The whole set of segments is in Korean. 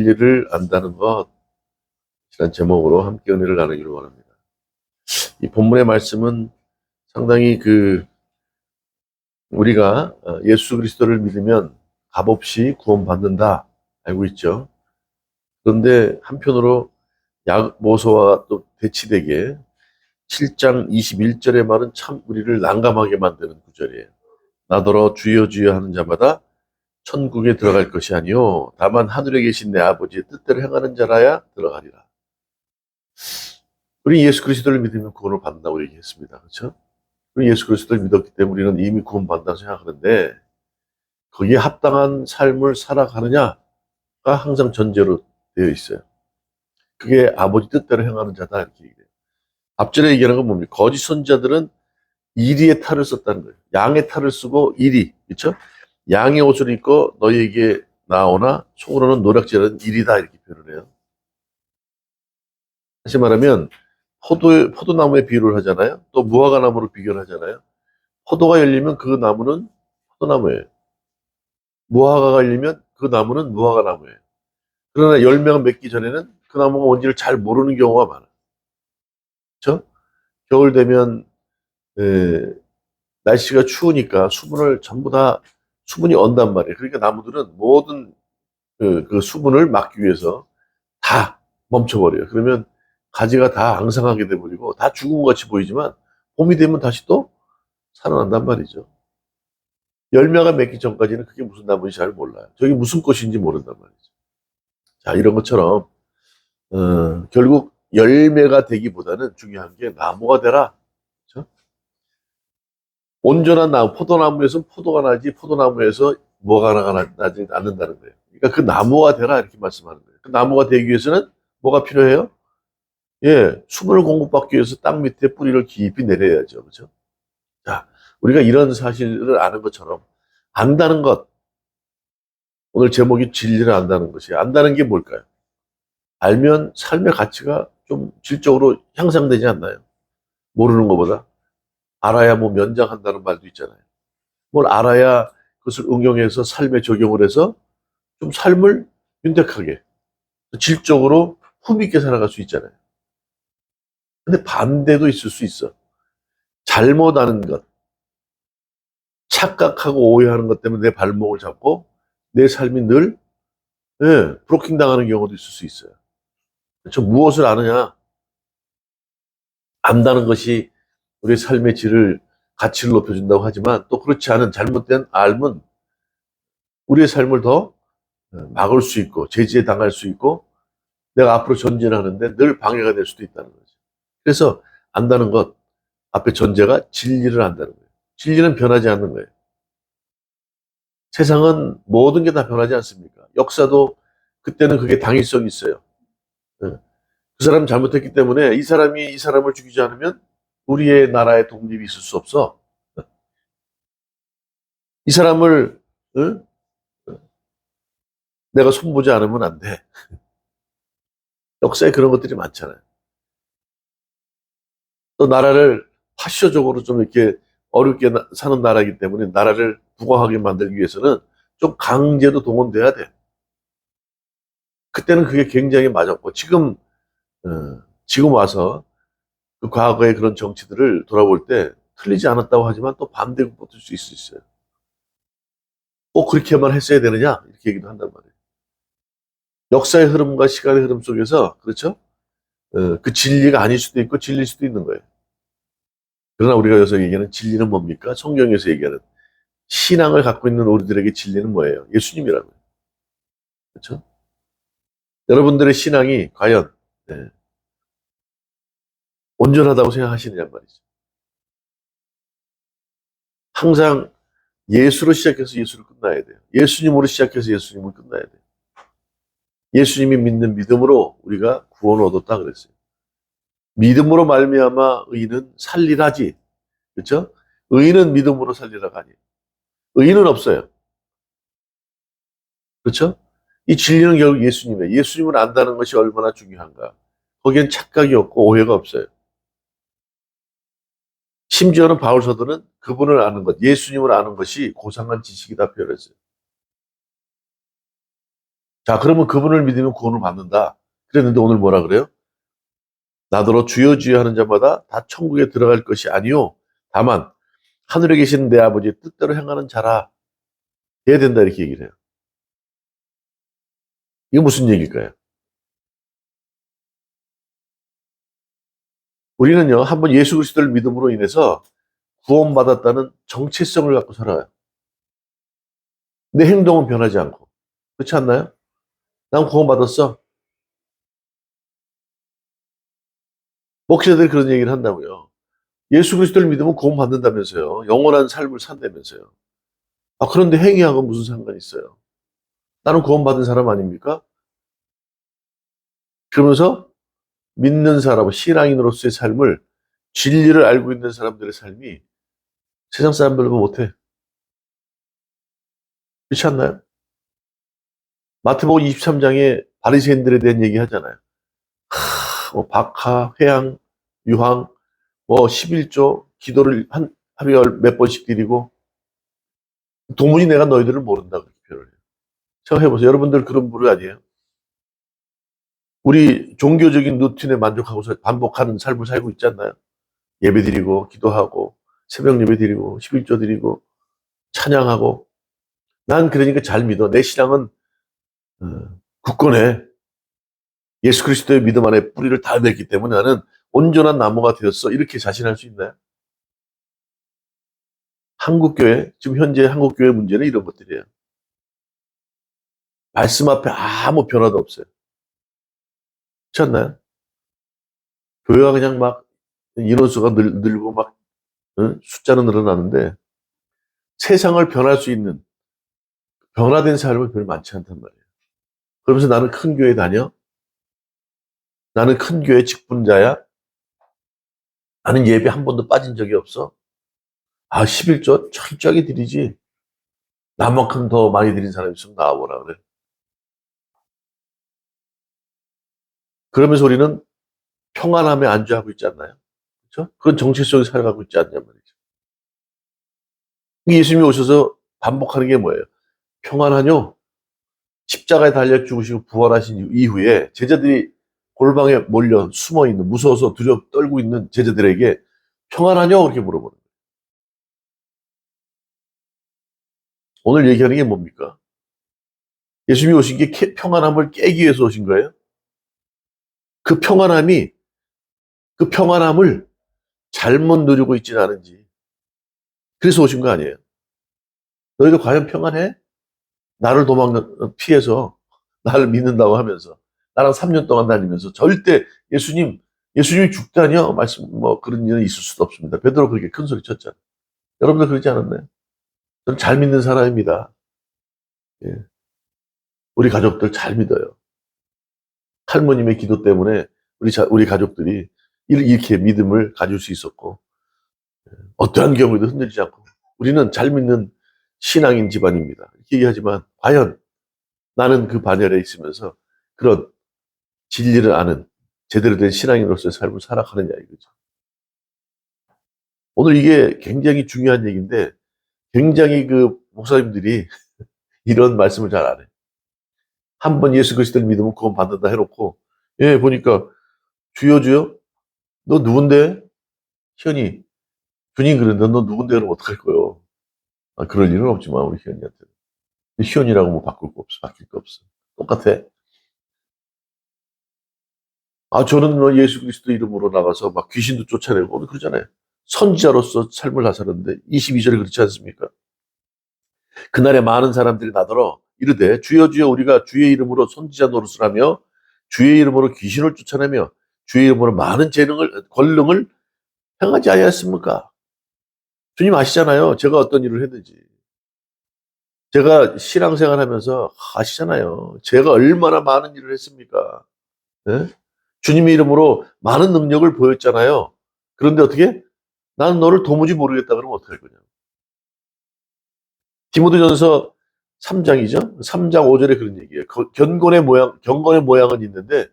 진리를 안다는 것, 이런 제목으로 함께 은혜를 나누기를 원합니다. 이 본문의 말씀은 상당히 우리가 예수 그리스도를 믿으면 값없이 구원받는다 알고 있죠. 그런데 한편으로 야고보서와 또 대치되게 7장 21절의 말은 참 우리를 난감하게 만드는 구절이에요. 나더러 주여 주여 하는 자마다 천국에 들어갈 것이 아니요 다만 하늘에 계신 내 아버지의 뜻대로 행하는 자라야 들어가리라. 우리 예수 그리스도를 믿으면 구원을 받는다고 얘기했습니다. 그렇죠? 우리 예수 그리스도를 믿었기 때문에 우리는 이미 구원받는다고 생각하는데 거기에 합당한 삶을 살아가느냐가 항상 전제로 되어 있어요. 그게 아버지 뜻대로 행하는 자다 이렇게 얘기해요. 앞전에 얘기하는 건 뭡니까? 거짓 선지자들은 이리의 탈을 썼다는 거예요. 양의 탈을 쓰고 이리, 그렇죠? 양의 옷을 입고 너희에게 나오나 속으로는 노략질하는 이리다 이렇게 표현을 해요. 다시 말하면 포도나무에 비유를 하잖아요. 또 무화과나무로 비교를 하잖아요. 포도가 열리면 그 나무는 포도나무예요. 무화과가 열리면 그 나무는 무화과나무예요. 그러나 열매가 맺기 전에는 그 나무가 뭔지를 잘 모르는 경우가 많아요. 그렇죠? 겨울 되면 날씨가 추우니까 수분을 전부 다 수분이 언단 말이에요. 그러니까 나무들은 모든 그 수분을 막기 위해서 다 멈춰버려요. 그러면 가지가 다 앙상하게 돼버리고 다 죽은 것 같이 보이지만 봄이 되면 다시 또 살아난단 말이죠. 열매가 맺기 전까지는 그게 무슨 나무인지 잘 몰라요. 저게 무슨 꽃인지 모른단 말이죠. 자, 이런 것처럼 결국 열매가 되기보다는 중요한 게 나무가 되라. 그렇죠? 온전한 나무, 포도나무에서 포도가 나지 포도나무에서 무화과가 나지 않는다는 거예요. 그러니까 그 나무가 되라 이렇게 말씀하는 거예요. 그 나무가 되기 위해서는 뭐가 필요해요? 예, 수분을 공급받기 위해서 땅 밑에 뿌리를 깊이 내려야죠. 그렇죠? 자, 우리가 이런 사실을 아는 것처럼 안다는 것, 오늘 제목이 진리를 안다는 것이 안다는 게 뭘까요? 알면 삶의 가치가 좀 질적으로 향상되지 않나요? 모르는 것보다 알아야 뭐 면장한다는 말도 있잖아요. 뭘 알아야 그것을 응용해서 삶에 적용을 해서 좀 삶을 윤택하게 질적으로 품있게 살아갈 수 있잖아요. 근데 반대도 있을 수 있어. 잘못 아는 것, 착각하고 오해하는 것 때문에 내 발목을 잡고 내 삶이 늘 브로킹 당하는 경우도 있을 수 있어요. 그렇죠? 무엇을 아느냐? 안다는 것이 우리의 삶의 질을 가치를 높여준다고 하지만 또 그렇지 않은 잘못된 알은 우리의 삶을 더 막을 수 있고 제지에 당할 수 있고 내가 앞으로 전진하는데 늘 방해가 될 수도 있다는 거죠. 그래서 안다는 것 앞에 전제가 진리를 안다는 거예요. 진리는 변하지 않는 거예요. 세상은 모든 게 다 변하지 않습니까? 역사도 그때는 그게 당위성이 있어요. 예. 그 사람 잘못했기 때문에 이 사람이 이 사람을 죽이지 않으면 우리의 나라의 독립이 있을 수 없어. 이 사람을 내가 손보지 않으면 안 돼. 역사에 그런 것들이 많잖아요. 또 나라를 파쇼적으로 좀 이렇게 어렵게 사는 나라이기 때문에 나라를 부강하게 만들기 위해서는 좀 강제로 동원돼야 돼. 그때는 그게 굉장히 맞았고 지금 와서 그 과거의 그런 정치들을 돌아볼 때 틀리지 않았다고 하지만 또 반대로 붙을 수 있어요. 꼭 그렇게만 했어야 되느냐 이렇게 얘기도 한단 말이에요. 역사의 흐름과 시간의 흐름 속에서 그렇죠? 그 진리가 아닐 수도 있고 진리일 수도 있는 거예요. 그러나 우리가 여기서 얘기하는 진리는 뭡니까? 성경에서 얘기하는 신앙을 갖고 있는 우리들에게 진리는 뭐예요? 예수님이라고요. 그렇죠? 여러분들의 신앙이 과연 온전하다고 생각하시느냐 말이죠. 항상 예수로 시작해서 예수를 끝나야 돼요. 예수님으로 시작해서 예수님을 끝나야 돼요. 예수님이 믿는 믿음으로 우리가 구원을 얻었다 그랬어요. 믿음으로 말미암아 의인은 살리라지. 그렇죠? 의인은 믿음으로 살리라가 아니에요. 의인은 없어요. 그렇죠? 이 진리는 결국 예수님이에요. 예수님을 안다는 것이 얼마나 중요한가. 거기엔 착각이 없고 오해가 없어요. 심지어는 바울 사도는 그분을 아는 것, 예수님을 아는 것이 고상한 지식이다 표현했어요. 자, 그러면 그분을 믿으면 구원을 받는다. 그랬는데 오늘 뭐라 그래요? 나더러 주여 주여 하는 자마다 다 천국에 들어갈 것이 아니요. 다만 하늘에 계신 내 아버지의 뜻대로 행하는 자라 해야 된다 이렇게 얘기를 해요. 이거 무슨 얘기일까요? 우리는요, 한번 예수 그리스도를 믿음으로 인해서 구원받았다는 정체성을 갖고 살아요. 내 행동은 변하지 않고. 그렇지 않나요? 난 구원받았어. 목사들이 그런 얘기를 한다고요. 예수 그리스도를 믿으면 구원받는다면서요. 영원한 삶을 산다면서요. 아, 그런데 행위하고 무슨 상관이 있어요? 나는 구원받은 사람 아닙니까? 그러면서 믿는 사람, 신앙인으로서의 삶을, 진리를 알고 있는 사람들의 삶이 세상 사람들보다 못해. 그렇지 않나요? 마태복음 23장에 바리새인들에 대한 얘기 하잖아요. 뭐 박하, 회향, 유황, 뭐 11조, 기도를 하루에 몇 번씩 드리고 도무지 내가 너희들을 모른다 그렇게 표현을 해요. 생각해보세요. 여러분들 그런 부류 아니에요? 우리 종교적인 루틴에 만족하고 반복하는 삶을 살고 있지 않나요? 예배 드리고 기도하고 새벽 예배 드리고 11조 드리고 찬양하고 난 그러니까 잘 믿어. 내 신앙은 어, 굳건해. 예수 그리스도의 믿음 안에 뿌리를 다 냈기 때문에 나는 온전한 나무가 되었어. 이렇게 자신할 수 있나요? 한국교회, 지금 현재 한국교회 문제는 이런 것들이에요. 말씀 앞에 아무 변화도 없어요. 그렇지 않나요? 교회가 그냥 막 인원수가 늘고 막 숫자는 늘어나는데 세상을 변할 수 있는 변화된 삶은 별로 많지 않단 말이에요. 그러면서 나는 큰 교회 다녀? 나는 큰 교회 직분자야? 나는 예배 한 번도 빠진 적이 없어? 아, 11조 철저하게 드리지. 나만큼 더 많이 드린 사람이 있으면 나와보라 그래. 그러면서 우리는 평안함에 안주하고 있지 않나요? 그렇죠? 그건 정체 속에 살아가고 있지 않냔 말이죠. 예수님이 오셔서 반복하는 게 뭐예요? 평안하뇨? 십자가에 달려 죽으시고 부활하신 이후에 제자들이 골방에 몰려 숨어 있는 무서워서 두렵 떨고 있는 제자들에게 평안하뇨? 그렇게 물어보는 거예요. 오늘 얘기하는 게 뭡니까? 예수님이 오신 게 평안함을 깨기 위해서 오신 거예요. 그 평안함이 그 평안함을 잘못 누리고 있지는 않은지 그래서 오신 거 아니에요. 너희도 과연 평안해? 나를 피해서 나를 믿는다고 하면서 나랑 3년 동안 다니면서 절대 예수님이 죽다니요? 말씀 뭐 그런 일은 있을 수도 없습니다. 베드로 그렇게 큰 소리 쳤잖아요. 여러분들 그러지 않았나요? 저는 잘 믿는 사람입니다. 예. 우리 가족들 잘 믿어요. 할머님의 기도 때문에 우리 가족들이 이렇게 믿음을 가질 수 있었고 어떠한 경우에도 흔들리지 않고 우리는 잘 믿는 신앙인 집안입니다. 이렇게 얘기하지만 과연 나는 그 반열에 있으면서 그런 진리를 아는 제대로 된 신앙인으로서의 삶을 살아가느냐 이거죠. 오늘 이게 굉장히 중요한 얘기인데 굉장히 그 목사님들이 이런 말씀을 잘 안 해. 한 번 예수 그리스도를 믿으면 구원 받는다 해놓고 예 보니까 주여 주여 너 누군데? 희연이 주님 그런데 너 누군데 그러면 어떡할 거요? 아, 그럴 일은 없지만 우리 희연이한테 희연이라고 뭐 바뀔 거 없어. 똑같아. 아, 저는 뭐 예수 그리스도 이름으로 나가서 막 귀신도 쫓아내고 그러잖아요. 선지자로서 삶을 나서는데 22절에 그렇지 않습니까? 그날에 많은 사람들이 나더러 이르되 주여 주여 우리가 주의 이름으로 선지자 노릇을 하며 주의 이름으로 귀신을 쫓아내며 주의 이름으로 많은 권능을 행하지 아니하였습니까? 주님 아시잖아요. 제가 어떤 일을 했는지. 제가 신앙생활 하면서 아시잖아요. 제가 얼마나 많은 일을 했습니까? 예? 주님의 이름으로 많은 능력을 보였잖아요. 그런데 어떻게? 나는 너를 도무지 모르겠다 그러면 어떡할 거냐. 디모데전서 3장이죠. 3장 5절에 그런 얘기예요. 경건의 모양은 있는데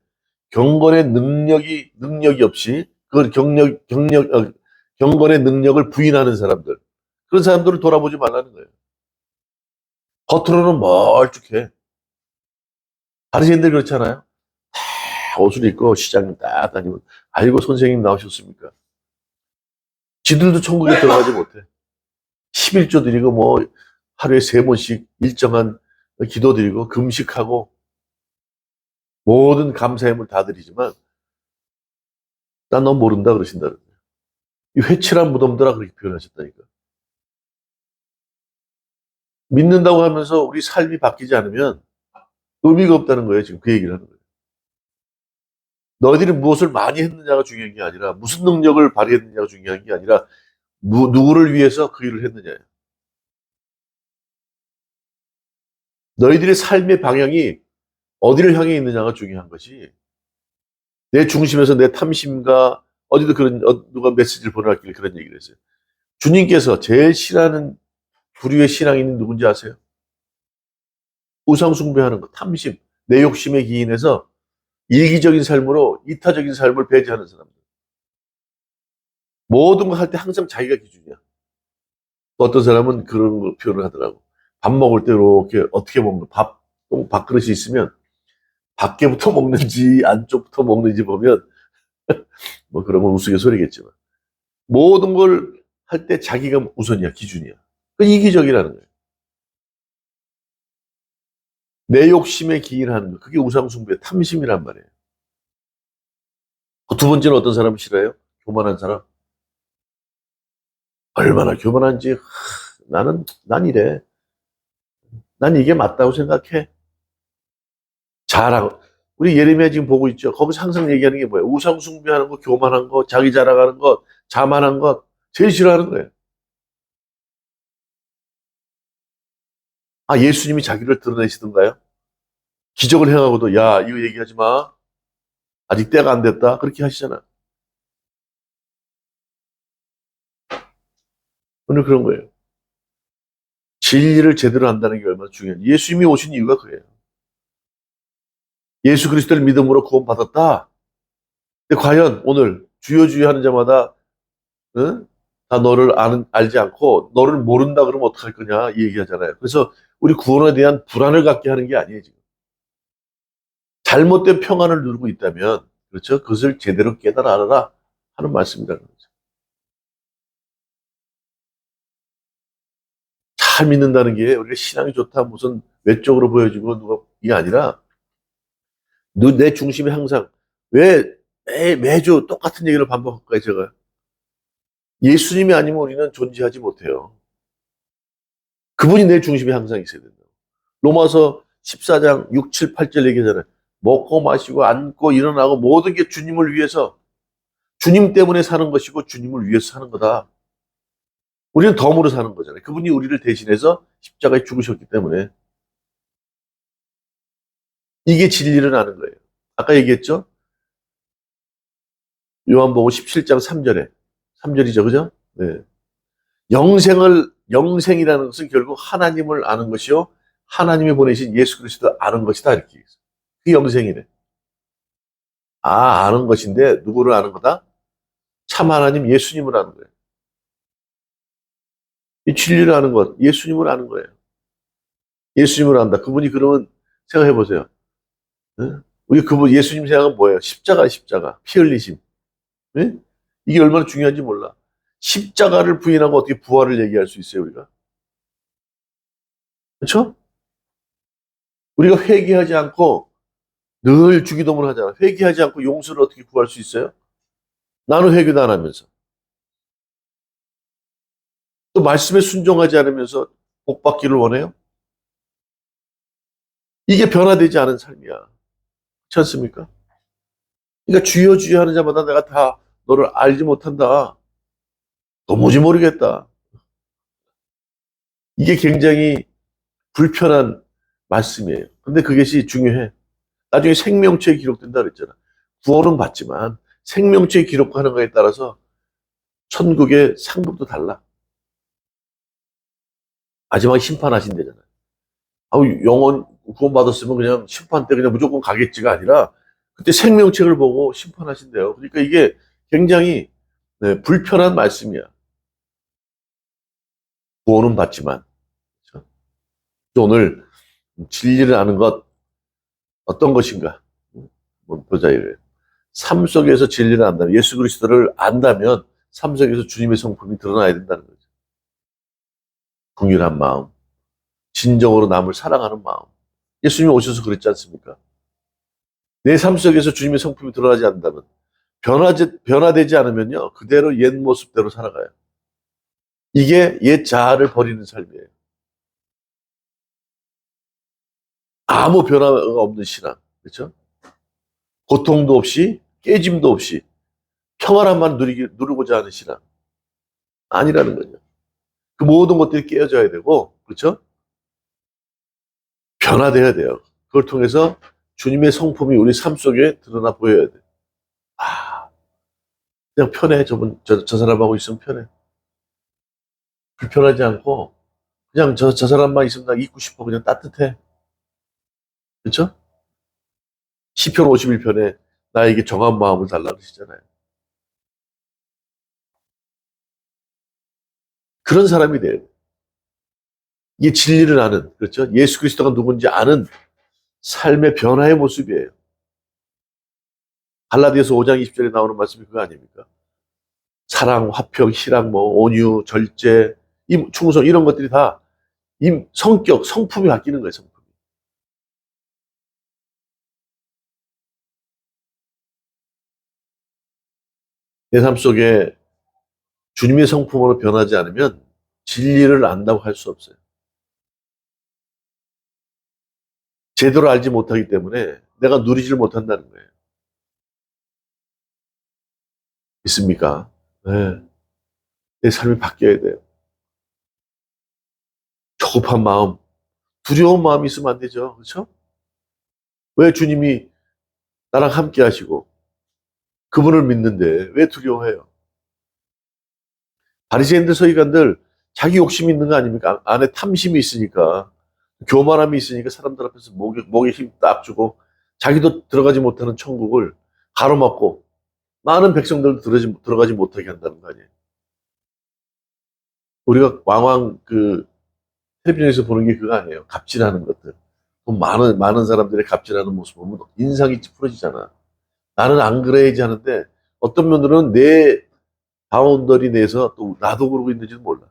경건의 능력이 없이 그걸 경건의 능력을 부인하는 사람들. 그런 사람들을 돌아보지 말라는 거예요. 겉으로는 멀쭉해. 바리새인들 그렇잖아요. 다 옷을 입고 시장 딱 다니면 아이고 선생님 나오셨습니까? 지들도 천국에 들어가지 못해. 11조 드리고 뭐 하루에 3번씩 일정한 기도 드리고 금식하고 모든 감사함을 다 드리지만 난 넌 모른다 그러신다는 거예요. 이 회칠한 무덤들아 그렇게 표현하셨다니까. 믿는다고 하면서 우리 삶이 바뀌지 않으면 의미가 없다는 거예요. 지금 그 얘기를 하는 거예요. 너희들이 무엇을 많이 했느냐가 중요한 게 아니라 무슨 능력을 발휘했느냐가 중요한 게 아니라 누구를 위해서 그 일을 했느냐예요. 너희들의 삶의 방향이 어디를 향해 있느냐가 중요한 것이 내 중심에서 내 탐심과 어디도 그런 누가 메시지를 보내왔길래 그런 얘기를 했어요. 주님께서 제일 싫어하는 부류의 신앙인은 누군지 아세요? 우상 숭배하는 것, 탐심, 내 욕심에 기인해서 이기적인 삶으로 이타적인 삶을 배제하는 사람들. 모든 걸 할 때 항상 자기가 기준이야. 어떤 사람은 그런 걸 표현을 하더라고. 밥 먹을 때 이렇게 어떻게 먹는 밥그릇이 있으면 밖에부터 먹는지 안쪽부터 먹는지 보면 뭐 그런 건 우스갯소리겠지만 모든 걸 할 때 자기가 우선이야, 기준이야. 그 이기적이라는 거예요. 내 욕심에 기인하는 거. 그게 우상숭배, 탐심이란 말이에요. 두 번째는 어떤 사람을 싫어해요? 교만한 사람. 얼마나 교만한지 난 이래. 난 이게 맞다고 생각해. 잘하고 우리 예레미야 지금 보고 있죠. 거기서 항상 얘기하는 게 뭐예요? 우상 숭배하는 거, 교만한 거, 자기 자랑하는 것, 자만한 것 제일 싫어하는 거예요. 아, 예수님이 자기를 드러내시던가요? 기적을 행하고도 야 이거 얘기하지 마. 아직 때가 안 됐다. 그렇게 하시잖아. 오늘 그런 거예요. 진리를 제대로 한다는 게 얼마나 중요한지. 예수님이 오신 이유가 그래요. 예수 그리스도를 믿음으로 구원받았다. 근데 과연 오늘 주여 주여 하는 자마다 응? 다 너를 알지 않고 너를 모른다 그러면 어떡할 거냐 이 얘기하잖아요. 그래서 우리 구원에 대한 불안을 갖게 하는 게 아니에요. 지금. 잘못된 평안을 누리고 있다면 그렇죠? 그것을 제대로 깨달아 알아라 하는 말씀이라는 거죠. 잘 믿는다는 게 우리가 신앙이 좋다 무슨 외적으로 보여지고 누가 이게 아니라 내 중심에 항상 왜 매주 똑같은 얘기를 반복할까요 제가. 예수님이 아니면 우리는 존재하지 못해요. 그분이 내 중심에 항상 있어야 된다. 로마서 14장 6, 7, 8절 얘기하잖아요. 먹고 마시고 앉고 일어나고 모든 게 주님을 위해서 주님 때문에 사는 것이고 주님을 위해서 사는 거다. 우리는 덤으로 사는 거잖아요. 그분이 우리를 대신해서 십자가에 죽으셨기 때문에 이게 진리를 아는 거예요. 아까 얘기했죠? 요한복음 17장 3절에 3절이죠. 그죠? 네. 영생이라는 것은 결국 하나님을 아는 것이요. 하나님이 보내신 예수 그리스도 아는 것이다. 이렇게. 그 영생이래. 아, 아는 것인데 누구를 아는 거다? 참 하나님 예수님을 아는 거예요. 이 진리를 아는 것, 예수님을 아는 거예요. 예수님을 안다. 그분이 그러면 생각해 보세요. 응? 우리 그분 예수님 생각은 뭐예요? 십자가, 십자가, 피 흘리심. 응? 이게 얼마나 중요한지 몰라. 십자가를 부인하고 어떻게 부활을 얘기할 수 있어요, 우리가? 그렇죠? 우리가 회개하지 않고 늘 주기도문을 하잖아. 회개하지 않고 용서를 어떻게 구할 수 있어요? 나는 회개도 안 하면서. 또 말씀에 순종하지 않으면서 복 받기를 원해요? 이게 변화되지 않은 삶이야. 그렇지 않습니까? 그러니까 주여 주여 하는 자마다 내가 다 너를 알지 못한다. 도무지 모르겠다. 이게 굉장히 불편한 말씀이에요. 근데 그것이 중요해. 나중에 생명체에 기록된다 그랬잖아. 구원은 받지만 생명체에 기록하는 거에 따라서 천국의 상급도 달라. 마지막에 심판하신대잖아. 아우, 영원 구원받았으면 그냥 심판 때 그냥 무조건 가겠지가 아니라 그때 생명책을 보고 심판하신대요. 그러니까 이게 굉장히 네, 불편한 말씀이야. 구원은 받지만. 그렇죠? 오늘 진리를 아는 것, 어떤 것인가? 한번 보자 이거예요. 삶 속에서 진리를 안다면, 예수 그리스도를 안다면 삶 속에서 주님의 성품이 드러나야 된다는 거죠. 긍휼한 마음, 진정으로 남을 사랑하는 마음. 예수님이 오셔서 그랬지 않습니까? 내 삶 속에서 주님의 성품이 드러나지 않는다면, 변화되지 않으면요, 그대로 옛 모습대로 살아가요. 이게 옛 자아를 버리는 삶이에요. 아무 변화가 없는 신앙. 그렇죠? 고통도 없이, 깨짐도 없이, 평안함만 누리고자 하는 신앙. 아니라는 거죠. 그 모든 것들이 깨어져야 되고, 그렇죠? 변화돼야 돼요. 그걸 통해서 주님의 성품이 우리 삶 속에 드러나 보여야 돼. 아, 그냥 편해. 저 사람하고 있으면 편해. 불편하지 않고, 그냥 저 사람만 있으면 나 있고 싶어. 그냥 따뜻해. 그렇죠? 시편 51편에 나에게 정한 마음을 달라 그러시잖아요. 그런 사람이 돼요. 이게 진리를 아는, 그렇죠? 예수 그리스도가 누군지 아는 삶의 변화의 모습이에요. 갈라디아서 5장 20절에 나오는 말씀이 그거 아닙니까? 사랑, 화평, 희락, 온유, 절제, 충성 이런 것들이 다 성격, 성품이 바뀌는 거예요. 성품이. 내 삶 속에 주님의 성품으로 변하지 않으면 진리를 안다고 할 수 없어요. 제대로 알지 못하기 때문에 내가 누리지를 못한다는 거예요. 있습니까? 네. 내 삶이 바뀌어야 돼요. 조급한 마음, 두려운 마음이 있으면 안 되죠. 그렇죠? 왜 주님이 나랑 함께 하시고 그분을 믿는데 왜 두려워해요? 바리새인들 서기관들 자기 욕심이 있는 거 아닙니까? 안에 탐심이 있으니까 교만함이 있으니까 사람들 앞에서 목에 힘 딱 주고 자기도 들어가지 못하는 천국을 가로막고 많은 백성들도 들어가지 못하게 한다는 거 아니에요. 우리가 왕왕 텔레비전에서 보는 게 그거 아니에요. 갑질하는 것들. 많은 사람들의 갑질하는 모습 보면 인상이 찌푸러지잖아. 나는 안 그래야지 하는데 어떤 면으로는 내 바운더리 내에서 또 나도 그러고 있는지는 몰라.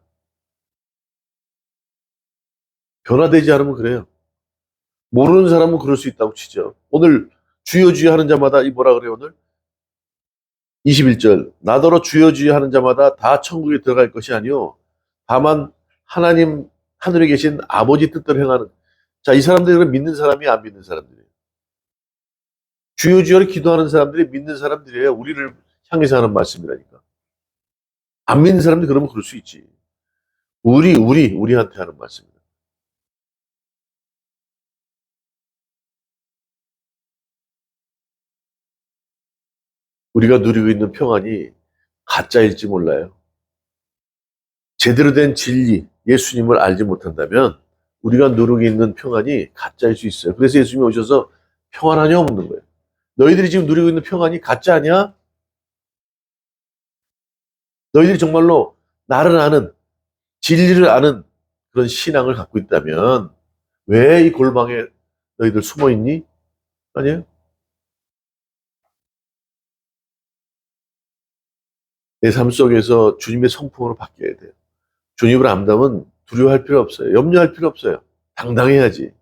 변화되지 않으면 그래요. 모르는 사람은 그럴 수 있다고 치죠. 오늘 주여 주여 하는 자마다 이 뭐라 그래요 오늘? 21절 나더러 주여 주여 하는 자마다 다 천국에 들어갈 것이 아니요 다만 하나님 하늘에 계신 아버지 뜻대로 행하는 자, 이 사람들은 믿는 사람이 안 믿는 사람들이에요. 주여 주여를 기도하는 사람들이 믿는 사람들이에요. 우리를 향해서 하는 말씀이라니까. 안 믿는 사람들이 그러면 그럴 수 있지. 우리한테 하는 말씀입니다. 우리가 누리고 있는 평안이 가짜일지 몰라요. 제대로 된 진리, 예수님을 알지 못한다면 우리가 누리고 있는 평안이 가짜일 수 있어요. 그래서 예수님이 오셔서 평안하냐 묻는 거예요. 너희들이 지금 누리고 있는 평안이 가짜 아니야? 너희들이 정말로 나를 아는, 진리를 아는 그런 신앙을 갖고 있다면 왜 이 골방에 너희들 숨어 있니? 아니에요? 내 삶 속에서 주님의 성품으로 바뀌어야 돼요. 주님을 안다면 두려워할 필요 없어요. 염려할 필요 없어요. 당당해야지.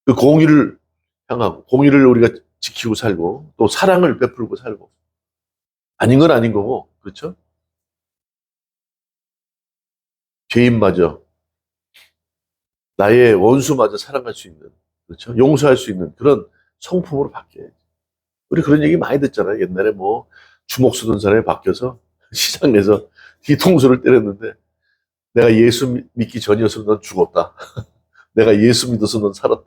그 공의를 향하고, 공의를 우리가 지키고 살고, 또 사랑을 베풀고 살고. 아닌 건 아닌 거고, 그렇죠? 죄인마저, 나의 원수마저 사랑할 수 있는, 그렇죠? 용서할 수 있는 그런 성품으로 바뀌어야지. 우리 그런 얘기 많이 듣잖아요. 옛날에 주먹 쓰던 사람이 바뀌어서 시장에서 뒤통수를 때렸는데, 내가 예수 믿기 전이었으면 넌 죽었다. 내가 예수 믿어서 넌 살았다.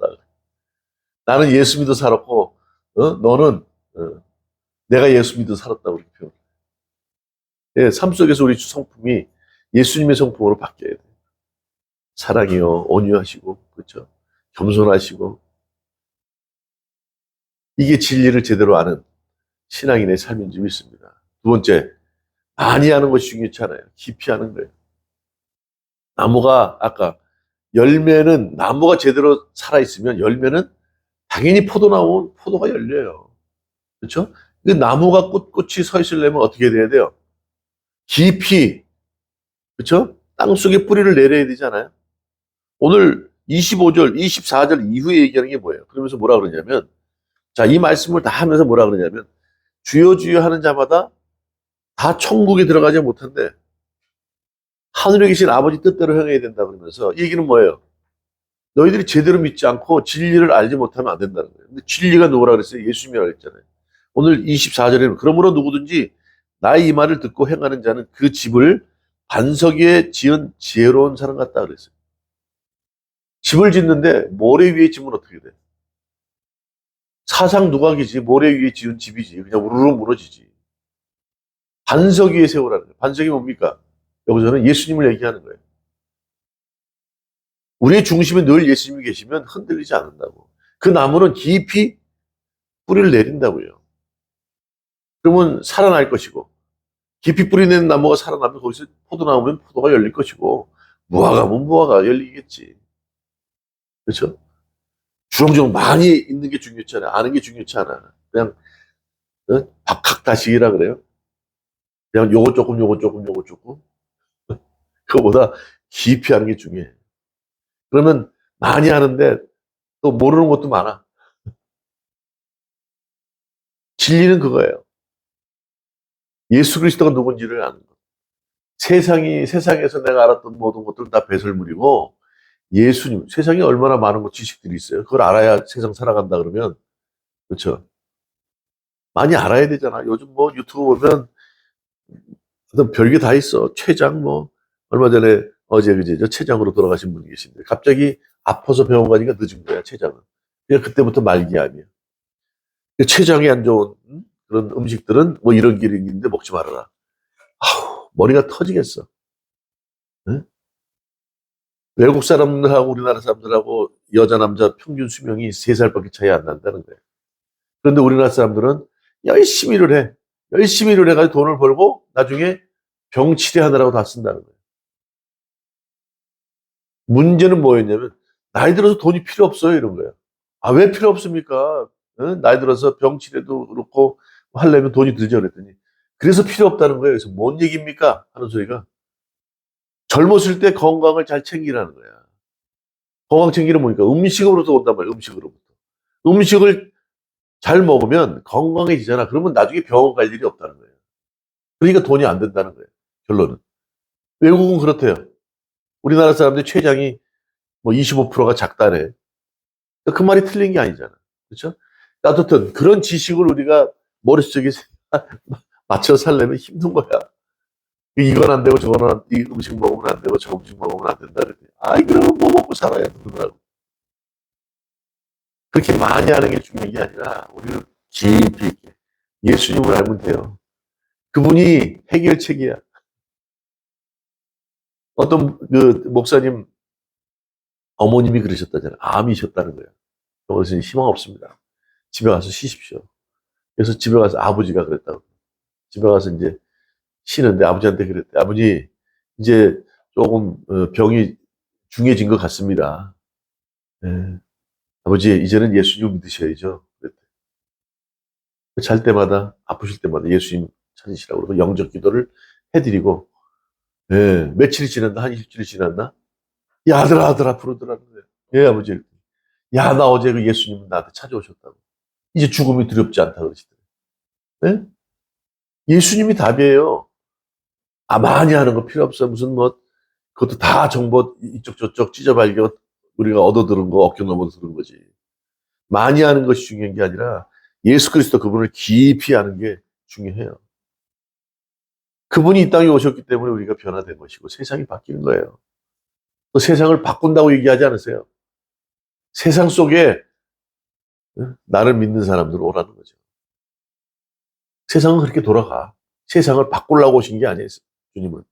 나는 예수 믿어 살았고, 너는, 내가 예수 믿어 살았다. 그렇게 표현. 예, 삶 속에서 우리 성품이 예수님의 성품으로 바뀌어야 돼요. 사랑이요, 온유하시고, 그렇죠? 겸손하시고. 이게 진리를 제대로 아는 신앙인의 삶인 줄 믿습니다. 두 번째, 많이 하는 것이 중요치 않아요. 깊이 하는 거예요. 나무가, 아까, 열매는, 나무가 제대로 살아있으면 열매는 당연히 포도 나오면 포도가 열려요. 그렇죠? 그 나무가 꿋꿋이 서 있으려면 어떻게 돼야 돼요? 깊이, 그렇죠? 땅 속에 뿌리를 내려야 되잖아요. 오늘 25절, 24절 이후에 얘기하는 게 뭐예요? 그러면서 뭐라 그러냐면, 자, 이 말씀을 다 하면서 뭐라 그러냐면, 주여 주여 하는 자마다 다 천국에 들어가지 못한대. 하늘에 계신 아버지 뜻대로 행해야 된다 그러면서 이 얘기는 뭐예요? 너희들이 제대로 믿지 않고 진리를 알지 못하면 안 된다는 거예요. 근데 진리가 누구라 그랬어요? 예수님이라고 했잖아요. 오늘 24절에는 그러므로 누구든지 나의 이 말을 듣고 행하는 자는 그 집을 반석 위에 지은 지혜로운 사람 같다 그랬어요. 집을 짓는데 모래 위에 지으면 어떻게 돼? 사상 누각이지 모래 위에 지은 집이지 그냥 우르르 무너지지. 반석 위에 세우라는 거예요. 반석이 뭡니까? 여기서는 예수님을 얘기하는 거예요. 우리의 중심에 늘 예수님이 계시면 흔들리지 않는다고. 그 나무는 깊이 뿌리를 내린다고요. 그러면 살아날 것이고 깊이 뿌리 내는 나무가 살아나면 거기서 포도나무면 포도가 열릴 것이고 무화과면 무화과가 열리겠지. 그렇죠? 주렁주렁 많이 있는 게 중요치 않아. 아는 게 중요치 않아. 그냥 박학다식이라 그래요. 그냥 요거 조금 요거 조금 요거 조금 그거보다 깊이 하는 게 중요해. 그러면 많이 하는데 또 모르는 것도 많아. 진리는 그거예요. 예수 그리스도가 누군지를 아는 것. 세상에서 내가 알았던 모든 것들은 다 배설물이고 예수님, 세상에 얼마나 많은 것 지식들이 있어요. 그걸 알아야 세상 살아간다 그러면 그렇죠. 많이 알아야 되잖아. 요즘 뭐 유튜브 보면 별게 다 있어. 췌장 뭐 얼마 전에 어제 그제 저 췌장으로 돌아가신 분이 계신데 갑자기 아파서 병원 가니까 늦은 거야 췌장은. 그냥 그때부터 말기암이야. 췌장이 안 좋은 그런 음식들은 뭐 이런 기름인데 먹지 말아라. 아우 머리가 터지겠어. 응? 외국 사람들하고 우리나라 사람들하고 여자 남자 평균 수명이 3살밖에 차이 안 난다는 거예요. 그런데 우리나라 사람들은 열심히 일을 해. 열심히 일을 해가지고 돈을 벌고 나중에 병 치료하느라고 다 쓴다는 거예요. 문제는 뭐였냐면 나이 들어서 돈이 필요 없어요 이런 거예요. 아, 왜 필요 없습니까? 응? 나이 들어서 병 치료도 그렇고 하려면 돈이 들죠 그랬더니 그래서 필요 없다는 거예요. 그래서 뭔 얘기입니까? 하는 소리가 젊었을 때 건강을 잘 챙기라는 거야. 건강 챙기는 뭐니까 음식으로도 온단 말이에요. 음식으로부터. 음식을 잘 먹으면 건강해지잖아. 그러면 나중에 병원 갈 일이 없다는 거예요. 그러니까 돈이 안 된다는 거예요. 결론은. 외국은 그렇대요. 우리나라 사람들 췌장이 뭐 25%가 작다네. 그 말이 틀린 게 아니잖아. 그렇죠? 어쨌든 그런 지식을 우리가 머릿속에 맞춰 살려면 힘든 거야. 이건 안 되고 저건 안, 이 음식 먹으면 안 되고 저 음식 먹으면 안 된다. 그랬더니 아이 그러면 뭐 먹고 살아야 되더라고. 그렇게 많이 하는 게 중요한 게 아니라 우리는 깊이 있게 예수님을 알면 돼요. 그분이 해결책이야. 어떤 그 목사님 어머님이 그러셨다잖아요. 암이셨다는 거예요. 그래서 희망 없습니다. 집에 가서 쉬십시오. 그래서 집에 가서 아버지가 그랬다고. 집에 가서 이제 쉬는데 아버지한테 그랬대. 아버지 이제 조금 병이 중해진 것 같습니다. 예. 아버지 이제는 예수님 믿으셔야죠. 그랬대. 잘 때마다 아프실 때마다 예수님 찾으시라고 그러고 영적 기도를 해드리고 예. 며칠이 지났나 한 일주일이 지났나 야 아들아 아들아 부르더라는 거예요. 예 아버지. 야 나 어제 그 예수님 나한테 찾아오셨다고. 이제 죽음이 두렵지 않다 그러시더라고요. 예? 예수님이 답이에요. 아 많이 하는 거 필요 없어. 무슨 뭐 그것도 다 정보 이쪽 저쪽 찢어발겨 우리가 얻어들은 거 어깨 넘어 들은 거지. 많이 하는 것이 중요한 게 아니라 예수 그리스도 그분을 깊이 아는 게 중요해요. 그분이 이 땅에 오셨기 때문에 우리가 변화된 것이고 세상이 바뀌는 거예요. 또 세상을 바꾼다고 얘기하지 않으세요. 세상 속에 나를 믿는 사람들 오라는 거죠. 세상은 그렇게 돌아가. 세상을 바꾸려고 오신 게 아니에요. 주님은.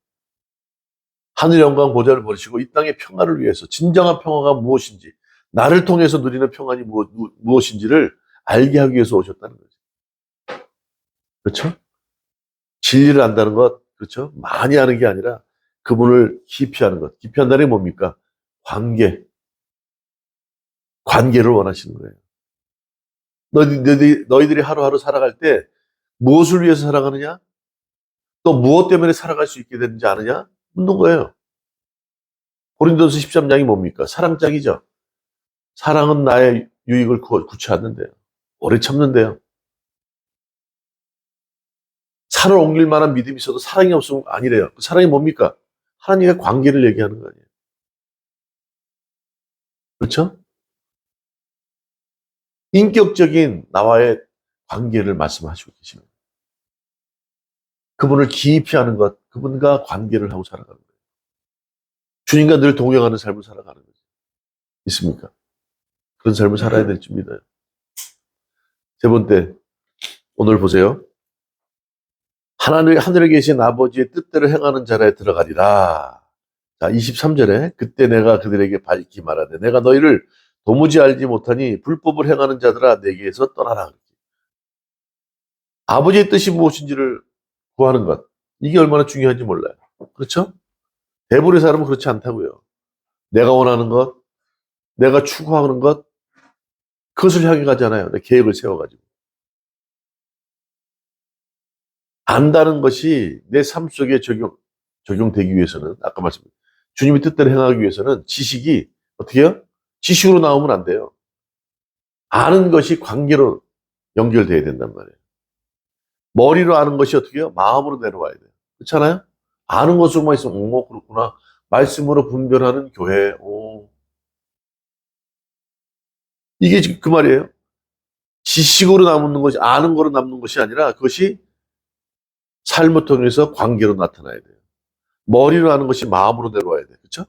하늘 영광 보좌를 버리시고 이 땅의 평화를 위해서 진정한 평화가 무엇인지 나를 통해서 누리는 평안이 무엇인지를 알게 하기 위해서 오셨다는 거죠. 그렇죠? 진리를 안다는 것, 그렇죠? 많이 아는 게 아니라 그분을 깊이 하는 것. 깊이 한다는 게 뭡니까? 관계를 원하시는 거예요. 너희들이 하루하루 살아갈 때 무엇을 위해서 살아가느냐? 또 무엇 때문에 살아갈 수 있게 되는지 아느냐? 묻는 거예요. 고린도서 13장이 뭡니까? 사랑장이죠. 사랑은 나의 유익을 구치 않는데요. 오래 참는데요. 산을 옮길 만한 믿음이 있어도 사랑이 없으면 아니래요. 그 사랑이 뭡니까? 하나님의 관계를 얘기하는 거 아니에요. 그렇죠? 인격적인 나와의 관계를 말씀하시고 계십니다. 그분을 깊이 아는 것, 그분과 관계를 하고 살아가는 거예요. 주님과 늘 동행하는 삶을 살아가는 거죠. 있습니까? 그런 삶을 살아야 될 줄 믿어요. 세 번째, 오늘 보세요. 하늘에 계신 아버지의 뜻대로 행하는 자라에 들어가리라. 자, 23절에 그때 내가 그들에게 밝히 말하되 내가 너희를 도무지 알지 못하니 불법을 행하는 자들아 내게서 떠나라. 아버지의 뜻이 무엇인지를 구하는 것. 이게 얼마나 중요한지 몰라요. 그렇죠? 대부분의 사람은 그렇지 않다고요. 내가 원하는 것, 내가 추구하는 것, 그것을 향해 가잖아요. 내 계획을 세워가지고. 안다는 것이 내 삶 속에 적용되기 위해서는, 아까 말씀드린 주님의 뜻대로 행하기 위해서는 지식이 어떻게 해요? 지식으로 나오면 안 돼요. 아는 것이 관계로 연결돼야 된단 말이에요. 머리로 아는 것이 어떻게 해요? 마음으로 내려와야 돼요. 그렇잖아요? 아는 것으로만 있으면, 오, 그렇구나. 말씀으로 분별하는 교회, 오. 이게 지금 그 말이에요. 지식으로 남는 것이, 아는 거로 남는 것이 아니라 그것이 삶을 통해서 관계로 나타나야 돼요. 머리로 하는 것이 마음으로 내려와야 돼요. 그렇죠?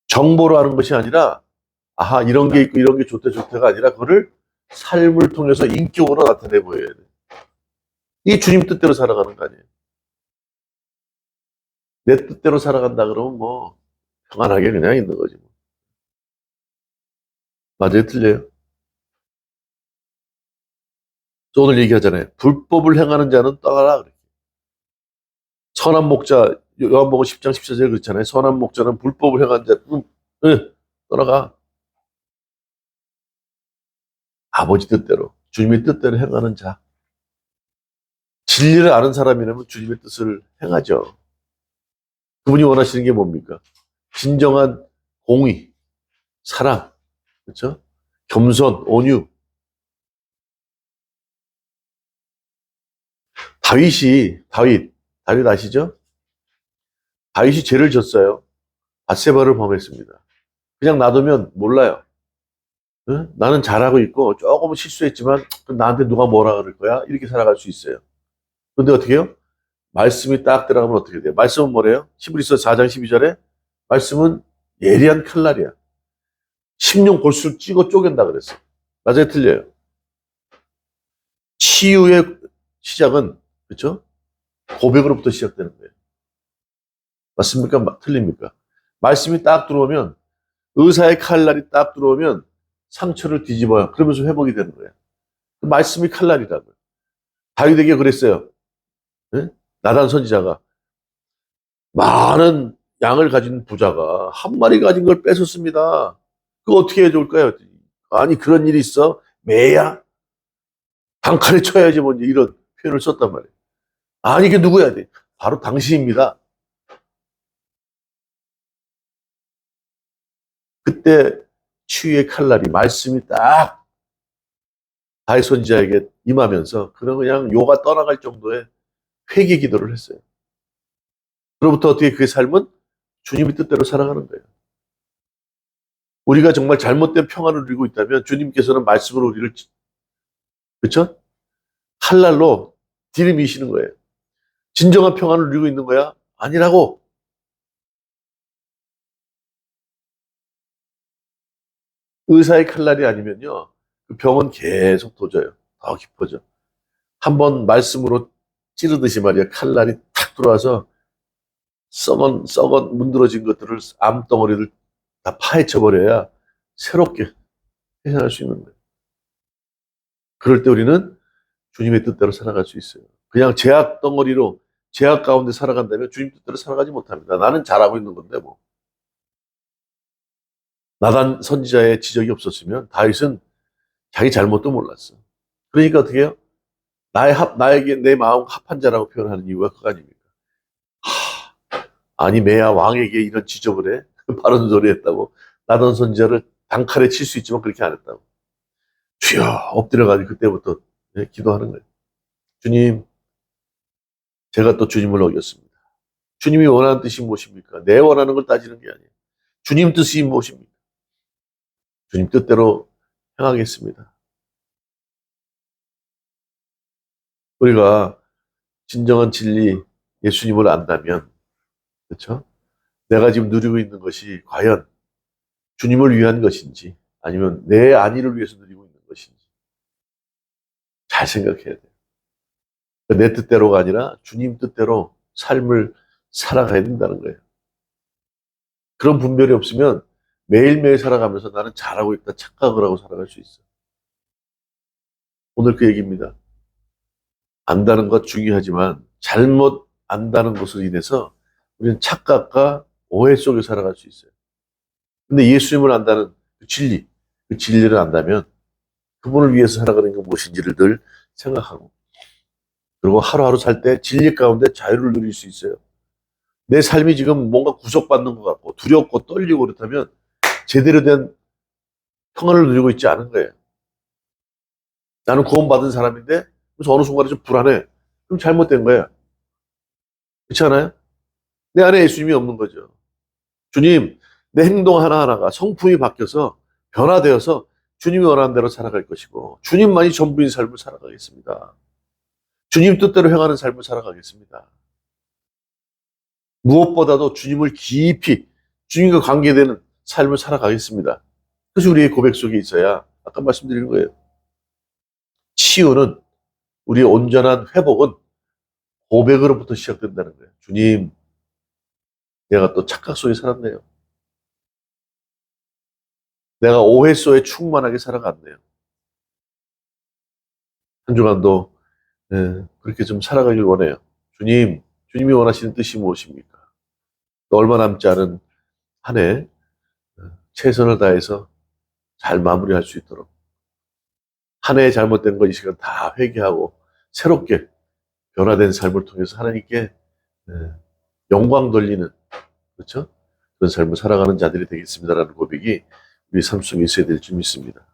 정보로 하는 것이 아니라 아하 이런 게 있고 이런 게 좋대가 아니라 그거를 삶을 통해서 인격으로 나타내 보여야 돼요. 이게 주님 뜻대로 살아가는 거 아니에요. 내 뜻대로 살아간다 그러면 뭐 평안하게 그냥 있는 거지. 맞아요? 틀려요? 오늘 얘기하잖아요. 불법을 행하는 자는 떠나라. 선한 목자, 요한복음 10장 14절 그렇잖아요. 선한 목자는 불법을 행하는 자, 떠나가. 아버지 뜻대로, 주님의 뜻대로 행하는 자. 진리를 아는 사람이라면 주님의 뜻을 행하죠. 그분이 원하시는 게 뭡니까? 진정한 공의, 사랑, 그렇죠? 겸손, 온유. 다윗 아시죠? 다윗이 죄를 졌어요. 밧세바를 범했습니다. 그냥 놔두면 몰라요. 응? 나는 잘하고 있고 조금은 실수했지만 나한테 누가 뭐라 그럴 거야? 이렇게 살아갈 수 있어요. 그런데 어떻게 해요? 말씀이 딱 들어가면 어떻게 돼요? 말씀은 뭐래요? 히브리서 4장 12절에 말씀은 예리한 칼날이야. 심령 골수를 찍어 쪼갠다 그랬어. 맞아요? 틀려요? 치유의 시작은 그렇죠? 고백으로부터 시작되는 거예요. 맞습니까? 틀립니까? 말씀이 딱 들어오면 의사의 칼날이 딱 들어오면 상처를 뒤집어요. 그러면서 회복이 되는 거예요. 그 말씀이 칼날이라고요. 다윗에게 그랬어요. 네? 나단 선지자가 많은 양을 가진 부자가 한 마리 가진 걸 뺏었습니다. 그거 어떻게 해야 좋을까요? 아니 그런 일이 있어? 매야? 단칼에 쳐야지 뭐 이런 표현을 썼단 말이에요. 아니 이게 누구야? 바로 당신입니다. 그때 치유의 칼날이 말씀이 딱 다윗 선지자에게 임하면서 그냥 요가 떠나갈 정도의 회개 기도를 했어요. 그로부터 어떻게 그의 삶은 주님의 뜻대로 살아가는 거예요. 우리가 정말 잘못된 평안을 누리고 있다면 주님께서는 말씀으로 우리를 그렇죠? 칼날로 들이미시는 거예요. 진정한 평안을 누리고 있는 거야? 아니라고. 의사의 칼날이 아니면요. 그 병은 계속 도져요. 더 깊어져. 한번 말씀으로 찌르듯이 말이야. 칼날이 탁 들어와서 썩은 문드러진 것들을 암덩어리를 다 파헤쳐버려야 새롭게 회생할 수 있는 거예요. 그럴 때 우리는 주님의 뜻대로 살아갈 수 있어요. 그냥 제약 가운데 살아간다면 주님 뜻대로 살아가지 못합니다. 나는 잘하고 있는 건데 뭐. 나단 선지자의 지적이 없었으면 다윗은 자기 잘못도 몰랐어. 그러니까 어떻게 해요? 나에게 내 마음 합한 자라고 표현하는 이유가 그거 아닙니까? 아니, 매야 왕에게 이런 지적을 해? 바른 소리 했다고. 나던 선지자를 단칼에 칠 수 있지만 그렇게 안 했다고. 주여, 엎드려가지고 그때부터 기도하는 거예요. 주님, 제가 또 주님을 어겼습니다. 주님이 원하는 뜻이 무엇입니까? 내 원하는 걸 따지는 게 아니에요. 주님 뜻이 무엇입니까? 주님 뜻대로 행하겠습니다. 우리가 진정한 진리, 예수님을 안다면, 그렇죠? 내가 지금 누리고 있는 것이 과연 주님을 위한 것인지, 아니면 내 안위를 위해서 누리고 있는 것인지, 잘 생각해야 돼요. 내 뜻대로가 아니라 주님 뜻대로 삶을 살아가야 된다는 거예요. 그런 분별이 없으면 매일매일 살아가면서 나는 잘하고 있다 착각을 하고 살아갈 수 있어요. 오늘 그 얘기입니다. 안다는 것 중요하지만 잘못 안다는 것으로 인해서 우리는 착각과 오해 속에 살아갈 수 있어요. 근데 예수님을 안다는 그 진리, 그 진리를 안다면 그분을 위해서 살아가는 게 무엇인지를 늘 생각하고, 그리고 하루하루 살 때 진리 가운데 자유를 누릴 수 있어요. 내 삶이 지금 뭔가 구속받는 것 같고 두렵고 떨리고 그렇다면 제대로 된 평안을 누리고 있지 않은 거예요. 나는 구원받은 사람인데 그래서 어느 순간에 좀 불안해. 그럼 잘못된 거야. 그렇지 않아요? 내 안에 예수님이 없는 거죠. 주님, 내 행동 하나하나가 성품이 바뀌어서 변화되어서 주님이 원하는 대로 살아갈 것이고 주님만이 전부인 삶을 살아가겠습니다. 주님 뜻대로 행하는 삶을 살아가겠습니다. 무엇보다도 주님을 깊이 주님과 관계되는 삶을 살아가겠습니다. 그것이 우리의 고백 속에 있어야 아까 말씀드린 거예요. 치유는 우리의 온전한 회복은 고백으로부터 시작된다는 거예요. 주님, 내가 또 착각 속에 살았네요. 내가 오해 속에 충만하게 살아갔네요. 한 주간도 그렇게 좀 살아가길 원해요. 주님, 주님이 원하시는 뜻이 무엇입니까? 또 얼마 남지 않은 한 해 최선을 다해서 잘 마무리할 수 있도록 한 해에 잘못된 거 이 시간 다 회개하고 새롭게 변화된 삶을 통해서 하나님께 영광 돌리는, 그렇죠? 그런 삶을 살아가는 자들이 되겠습니다라는 고백이 우리 삶 속에 있어야 될 줄 믿습니다.